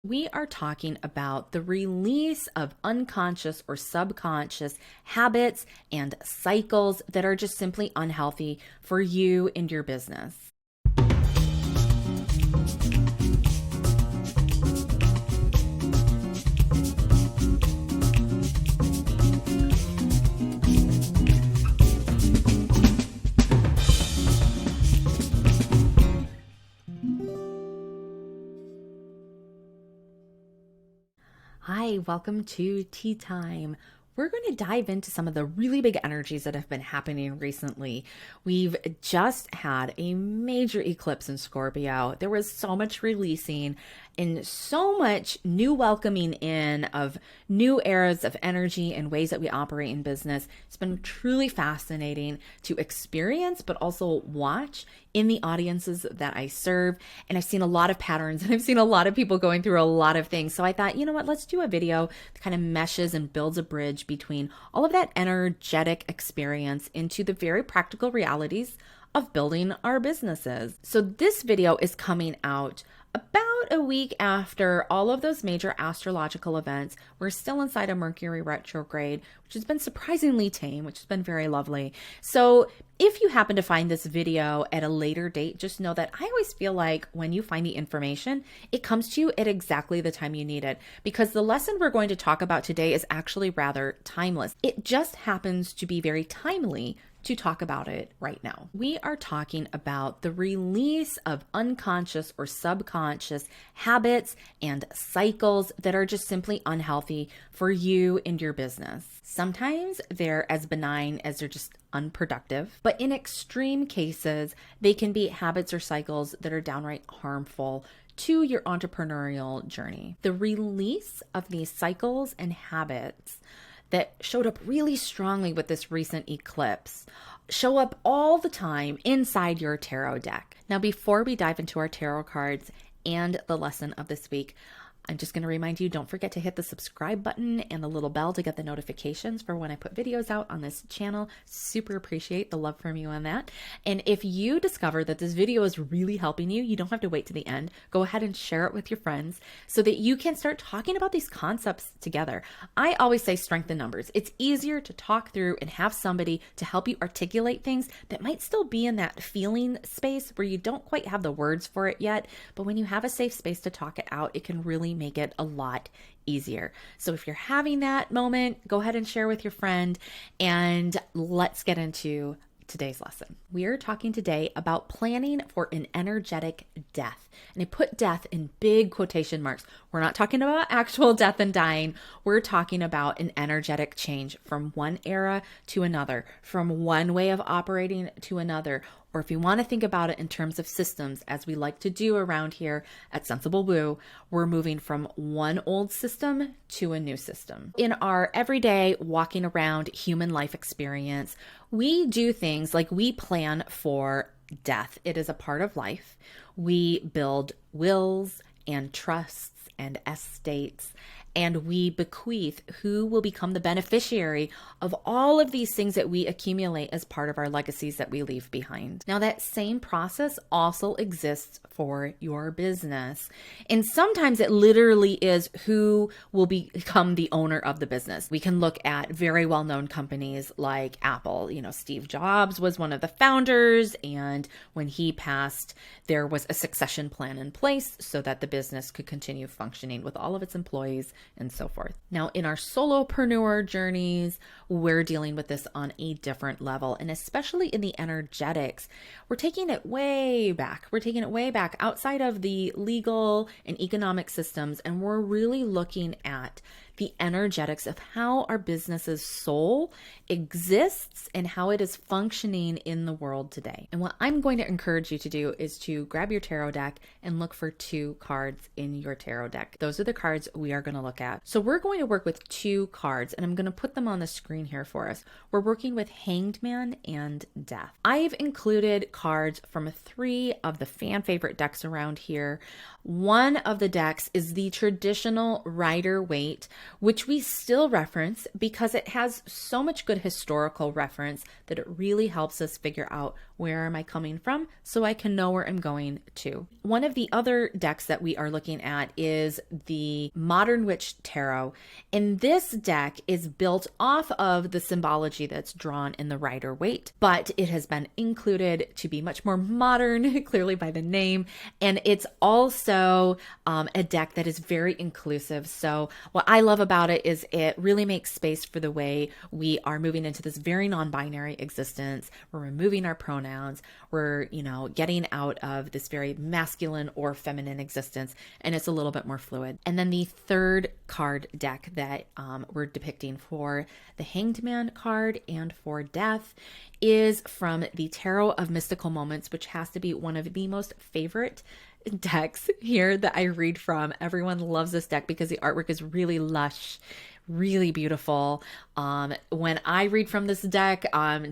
We are talking about the release of unconscious or subconscious habits and cycles that are just simply unhealthy for you and your business. Hi, welcome to Tea Time. We're going to dive into some of the really big energies that have been happening recently. We've just had a major eclipse in Scorpio. There was so much releasing and so much new welcoming in of new eras of energy and ways that we operate in business. It's been truly fascinating to experience, but also watch in the audiences that I serve. And I've seen a lot of patterns and I've seen a lot of people going through a lot of things. So I thought, you know what, let's do a video that kind of meshes and builds a bridge between all of that energetic experience into the very practical realities of building our businesses. So this video is coming out about a week after all of those major astrological events. We're still inside a Mercury retrograde, which has been surprisingly tame, which has been very lovely. So if you happen to find this video at a later date, just know that I always feel like when you find the information, it comes to you at exactly the time you need it, because the lesson we're going to talk about today is actually rather timeless. It just happens to be very timely to talk about it right now. We are talking about the release of unconscious or subconscious habits and cycles that are just simply unhealthy for you and your business. Sometimes they're as benign as they're just unproductive, but in extreme cases, they can be habits or cycles that are downright harmful to your entrepreneurial journey. The release of these cycles and habits that showed up really strongly with this recent eclipse show up all the time inside your tarot deck. Now, before we dive into our tarot cards and the lesson of this week, I'm just going to remind you, don't forget to hit the subscribe button and the little bell to get the notifications for when I put videos out on this channel. Super appreciate the love from you on that. And if you discover that this video is really helping you, you don't have to wait to the end. Go ahead and share it with your friends so that you can start talking about these concepts together. I always say strength in numbers. It's easier to talk through and have somebody to help you articulate things that might still be in that feeling space where you don't quite have the words for it yet. But when you have a safe space to talk it out, it can really make it a lot easier. So if you're having that moment, go ahead and share with your friend, and let's get into today's lesson. We are talking today about planning for an energetic death. And I put death in big quotation marks. We're not talking about actual death and dying. We're talking about an energetic change from one era to another, from one way of operating to another. Or if you want to think about it in terms of systems, as we like to do around here at Sensible Woo, we're moving from one old system to a new system. In our everyday walking around human life experience, we do things like we plan for death. It is a part of life. We build wills and trusts and estates, and we bequeath who will become the beneficiary of all of these things that we accumulate as part of our legacies that we leave behind. Now, that same process also exists for your business. And sometimes it literally is who will become the owner of the business. We can look at very well-known companies like Apple. You know, Steve Jobs was one of the founders, and when he passed, there was a succession plan in place so that the business could continue functioning with all of its employees and so forth. Now, in our solopreneur journeys, we're dealing with this on a different level. And especially in the energetics, we're taking it way back. We're taking it way back outside of the legal and economic systems. And we're really looking at the energetics of how our business's soul exists and how it is functioning in the world today. And what I'm going to encourage you to do is to grab your tarot deck and look for 2 cards in your tarot deck. Those are the cards we are going to look at. So we're going to work with 2 cards, and I'm going to put them on the screen here for us. We're working with Hanged Man and Death. I've included cards from 3 of the fan favorite decks around here. One of the decks is the traditional Rider-Waite, which we still reference because it has so much good historical reference that it really helps us figure out where am I coming from so I can know where I'm going to. One of the other decks that we are looking at is the Modern Witch Tarot. And this deck is built off of the symbology that's drawn in the Rider-Waite, but it has been included to be much more modern, clearly by the name. And it's also a deck that is very inclusive. So what I love about it is it really makes space for the way we are moving into this very non-binary existence. We're removing our pronouns. We're, getting out of this very masculine or feminine existence, and it's a little bit more fluid. And then the third card deck that we're depicting for the Hanged Man card and for death is from the Tarot of Mystical Moments, which has to be one of the most favorite decks here that I read from. Everyone loves this deck because the artwork is really lush, really beautiful. When I read from this deck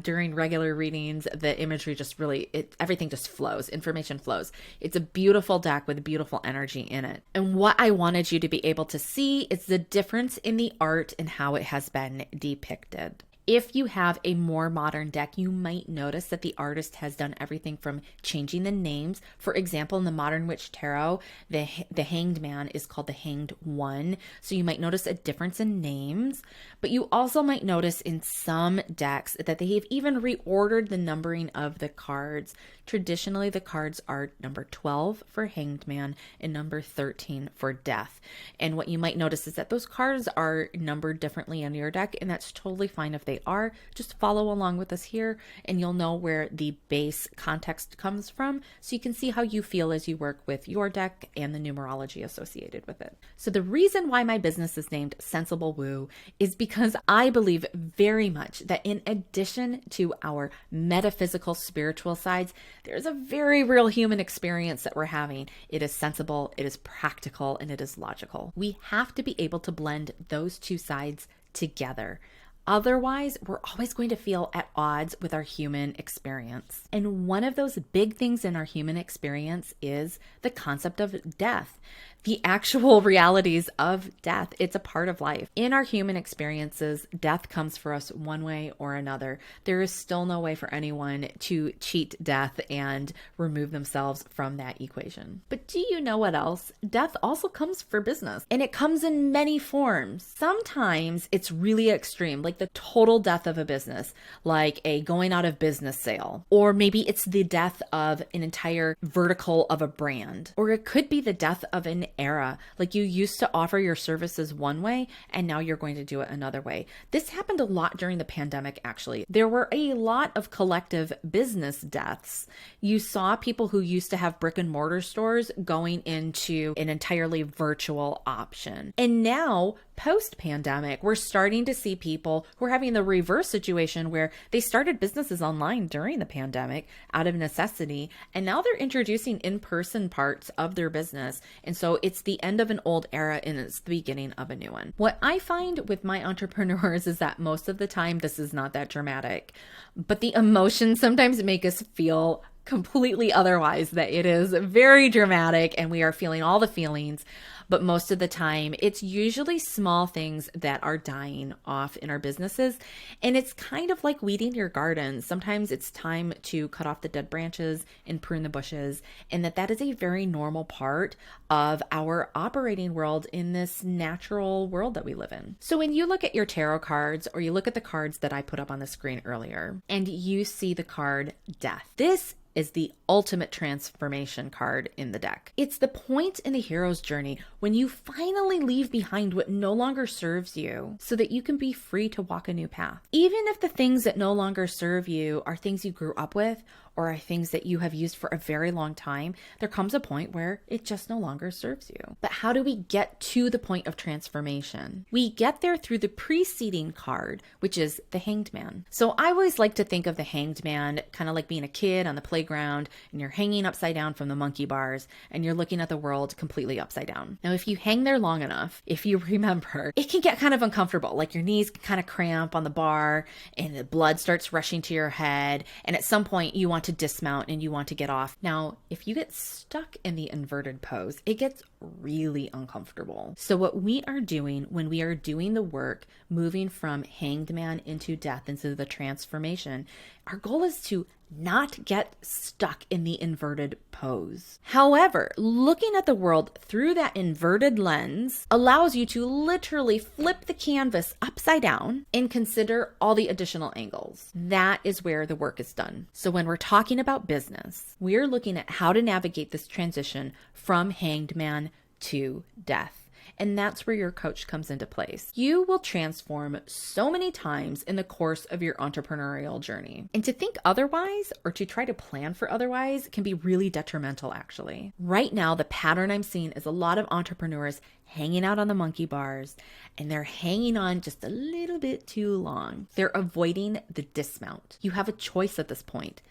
during regular readings, the imagery just really, everything just flows, information flows. It's a beautiful deck with beautiful energy in it. And what I wanted you to be able to see is the difference in the art and how it has been depicted. If you have a more modern deck, you might notice that the artist has done everything from changing the names. For example, in the Modern Witch Tarot, the Hanged Man is called the Hanged One. So you might notice a difference in names, but you also might notice in some decks that they have even reordered the numbering of the cards. Traditionally, the cards are number 12 for Hanged Man and number 13 for Death. And what you might notice is that those cards are numbered differently in your deck, and that's totally fine if they are. Just follow along with us here and you'll know where the base context comes from, so you can see how you feel as you work with your deck and the numerology associated with it. So the reason why my business is named Sensible Woo is because I believe very much that in addition to our metaphysical spiritual sides, there's a very real human experience that we're having. It is sensible, it is practical, and it is logical. We have to be able to blend those two sides together. Otherwise, we're always going to feel at odds with our human experience. And one of those big things in our human experience is the concept of death. The actual realities of death. It's a part of life. In our human experiences, death comes for us one way or another. There is still no way for anyone to cheat death and remove themselves from that equation. But do you know what else? Death also comes for business, and it comes in many forms. Sometimes it's really extreme, like the total death of a business, like a going out of business sale, or maybe it's the death of an entire vertical of a brand, or it could be the death of an era, like you used to offer your services one way and now you're going to do it another way. This happened a lot during the pandemic, actually. There were a lot of collective business deaths. You saw people who used to have brick and mortar stores going into an entirely virtual option. And now, post-pandemic, we're starting to see people who are having the reverse situation where they started businesses online during the pandemic out of necessity, and now they're introducing in-person parts of their business. And so it's the end of an old era and it's the beginning of a new one. What I find with my entrepreneurs is that most of the time this is not that dramatic, but the emotions sometimes make us feel completely otherwise, that it is very dramatic and we are feeling all the feelings. But most of the time, it's usually small things that are dying off in our businesses. And it's kind of like weeding your garden. Sometimes it's time to cut off the dead branches and prune the bushes. And that is a very normal part of our operating world in this natural world that we live in. So when you look at your tarot cards, or you look at the cards that I put up on the screen earlier, and you see the card Death, this is the ultimate transformation card in the deck. It's the point in the hero's journey when you finally leave behind what no longer serves you so that you can be free to walk a new path. Even if the things that no longer serve you are things you grew up with or are things that you have used for a very long time, there comes a point where it just no longer serves you. But how do we get to the point of transformation? We get there through the preceding card, which is the Hanged Man. So I always like to think of the Hanged Man kind of like being a kid on the playground and you're hanging upside down from the monkey bars and you're looking at the world completely upside down. Now, if you hang there long enough, if you remember, it can get kind of uncomfortable. Like your knees can kind of cramp on the bar and the blood starts rushing to your head. And at some point you want to dismount and you want to get off. Now, if you get stuck in the inverted pose, it gets really uncomfortable. So what we are doing when we are doing the work, moving from hanged man into death, into the transformation, our goal is to not get stuck in the inverted pose. However, looking at the world through that inverted lens allows you to literally flip the canvas upside down and consider all the additional angles. That is where the work is done. So when we're talking about business, we're looking at how to navigate this transition from hanged man to death. And that's where your coach comes into place. You will transform so many times in the course of your entrepreneurial journey. And to think otherwise or to try to plan for otherwise can be really detrimental, actually. Right now, the pattern I'm seeing is a lot of entrepreneurs hanging out on the monkey bars, and they're hanging on just a little bit too long. They're avoiding the dismount. You have a choice at this point.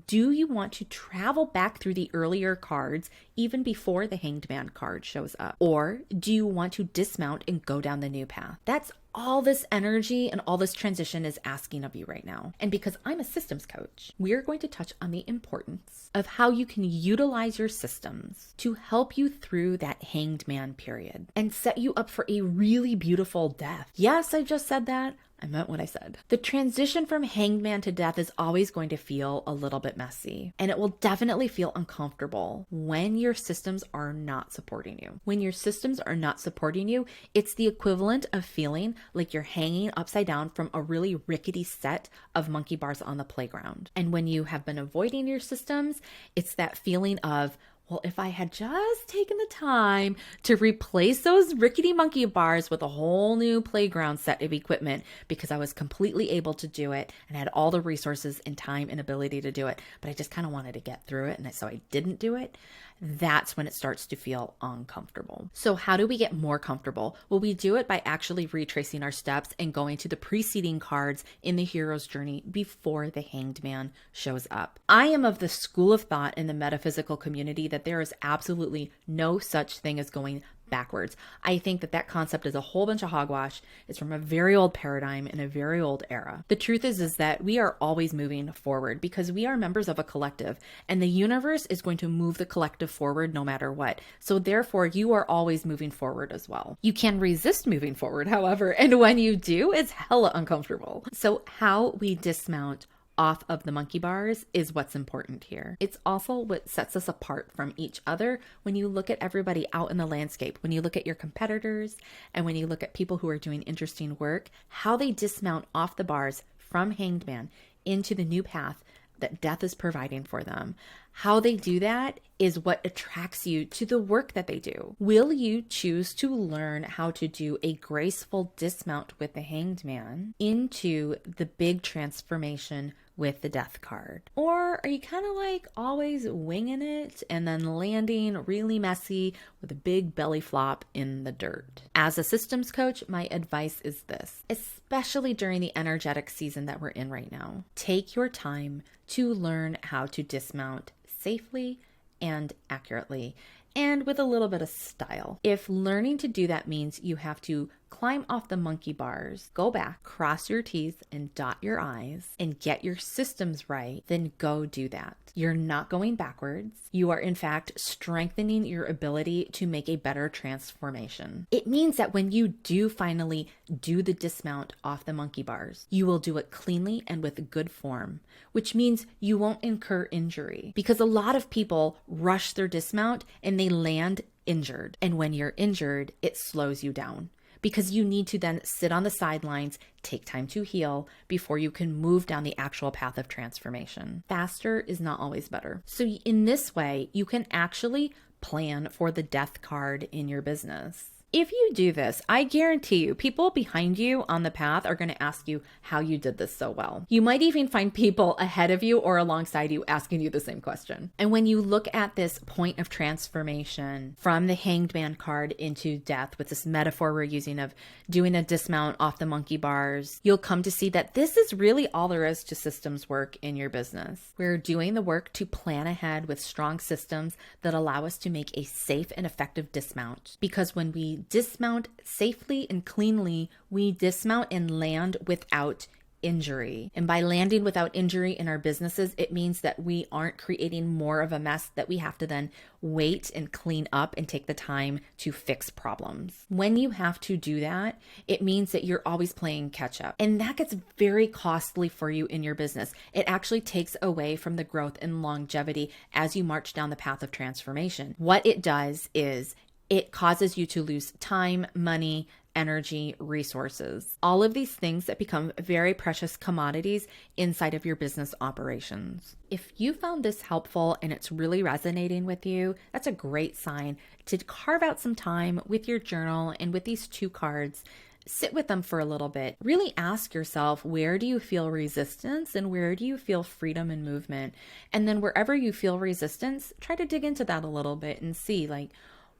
Do you want to travel back through the earlier cards even before the hanged man card shows up? Or do you want to dismount and go down the new path? That's all this energy and all this transition is asking of you right now. And because I'm a systems coach, we're going to touch on the importance of how you can utilize your systems to help you through that hanged man period and set you up for a really beautiful death. Yes, I just said that. I meant what I said. The transition from hanged man to death is always going to feel a little bit messy, and it will definitely feel uncomfortable when your systems are not supporting you. When your systems are not supporting you, it's the equivalent of feeling like you're hanging upside down from a really rickety set of monkey bars on the playground. And when you have been avoiding your systems, it's that feeling of, well, if I had just taken the time to replace those rickety monkey bars with a whole new playground set of equipment, because I was completely able to do it and had all the resources and time and ability to do it, but I just kind of wanted to get through it, and so I didn't do it. That's when it starts to feel uncomfortable. So how do we get more comfortable? Well, we do it by actually retracing our steps and going to the preceding cards in the hero's journey before the hanged man shows up. I am of the school of thought in the metaphysical community that there is absolutely no such thing as going backwards. I think that concept is a whole bunch of hogwash. It's from a very old paradigm in a very old era. The truth is that we are always moving forward because we are members of a collective, and the universe is going to move the collective forward no matter what. So therefore, you are always moving forward as well. You can resist moving forward, however, and when you do, it's hella uncomfortable. So how we dismount off of the monkey bars is what's important here. It's also what sets us apart from each other when you look at everybody out in the landscape, when you look at your competitors, and when you look at people who are doing interesting work, how they dismount off the bars from hanged man into the new path that death is providing for them. How they do that is what attracts you to the work that they do. Will you choose to learn how to do a graceful dismount with the hanged man into the big transformation with the death card? Or are you kind of like always winging it and then landing really messy with a big belly flop in the dirt? As a systems coach, my advice is this, especially during the energetic season that we're in right now. Take your time to learn how to dismount safely and accurately, and with a little bit of style. If learning to do that means you have to climb off the monkey bars, go back, cross your T's and dot your I's and get your systems right, then go do that. You're not going backwards. You are in fact strengthening your ability to make a better transformation. It means that when you do finally do the dismount off the monkey bars, you will do it cleanly and with good form, which means you won't incur injury, because a lot of people rush their dismount and they land injured. And when you're injured, it slows you down, because you need to then sit on the sidelines, take time to heal before you can move down the actual path of transformation. Faster is not always better. So in this way, you can actually plan for the death card in your business. If you do this, I guarantee you, people behind you on the path are going to ask you how you did this so well. You might even find people ahead of you or alongside you asking you the same question. And when you look at this point of transformation from the hanged man card into death, with this metaphor we're using of doing a dismount off the monkey bars, you'll come to see that this is really all there is to systems work in your business. We're doing the work to plan ahead with strong systems that allow us to make a safe and effective dismount. Because when we dismount safely and cleanly, we dismount and land without injury. And by landing without injury in our businesses, it means that we aren't creating more of a mess that we have to then wait and clean up and take the time to fix problems. When you have to do that, it means that you're always playing catch up. And that gets very costly for you in your business. It actually takes away from the growth and longevity as you march down the path of transformation. What it does is it causes you to lose time, money, energy, resources, all of these things that become very precious commodities inside of your business operations. If you found this helpful and it's really resonating with you, that's a great sign to carve out some time with your journal and with these 2 cards. Sit with them for a little bit. Really ask yourself, where do you feel resistance and where do you feel freedom and movement? And then wherever you feel resistance, try to dig into that a little bit and see, like,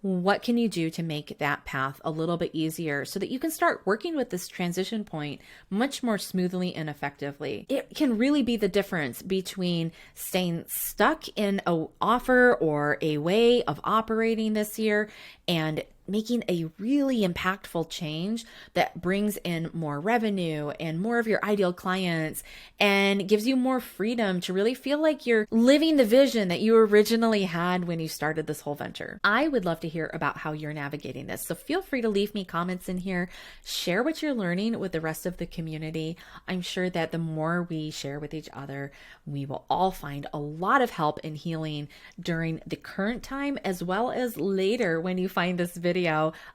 what can you do to make that path a little bit easier so that you can start working with this transition point much more smoothly and effectively? It can really be the difference between staying stuck in an offer or a way of operating this year and making a really impactful change that brings in more revenue and more of your ideal clients and gives you more freedom to really feel like you're living the vision that you originally had when you started this whole venture. I would love to hear about how you're navigating this. So feel free to leave me comments in here. Share what you're learning with the rest of the community. I'm sure that the more we share with each other, we will all find a lot of help in healing during the current time as well as later when you find this video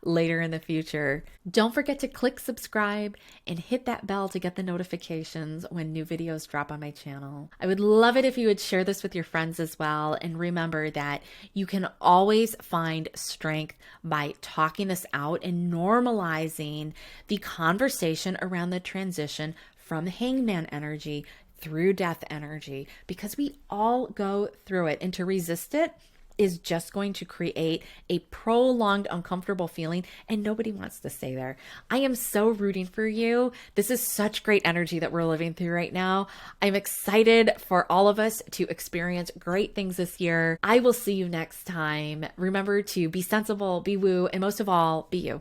later in the future. Don't forget to click subscribe and hit that bell to get the notifications when new videos drop on my channel. I would love it if you would share this with your friends as well. And remember that you can always find strength by talking this out and normalizing the conversation around the transition from hangman energy through death energy, because we all go through it, and to resist it is just going to create a prolonged uncomfortable feeling, and nobody wants to stay there. I am so rooting for you. This is such great energy that we're living through right now. I'm excited for all of us to experience great things this year. I will see you next time. Remember to be sensible, be woo, and most of all, be you.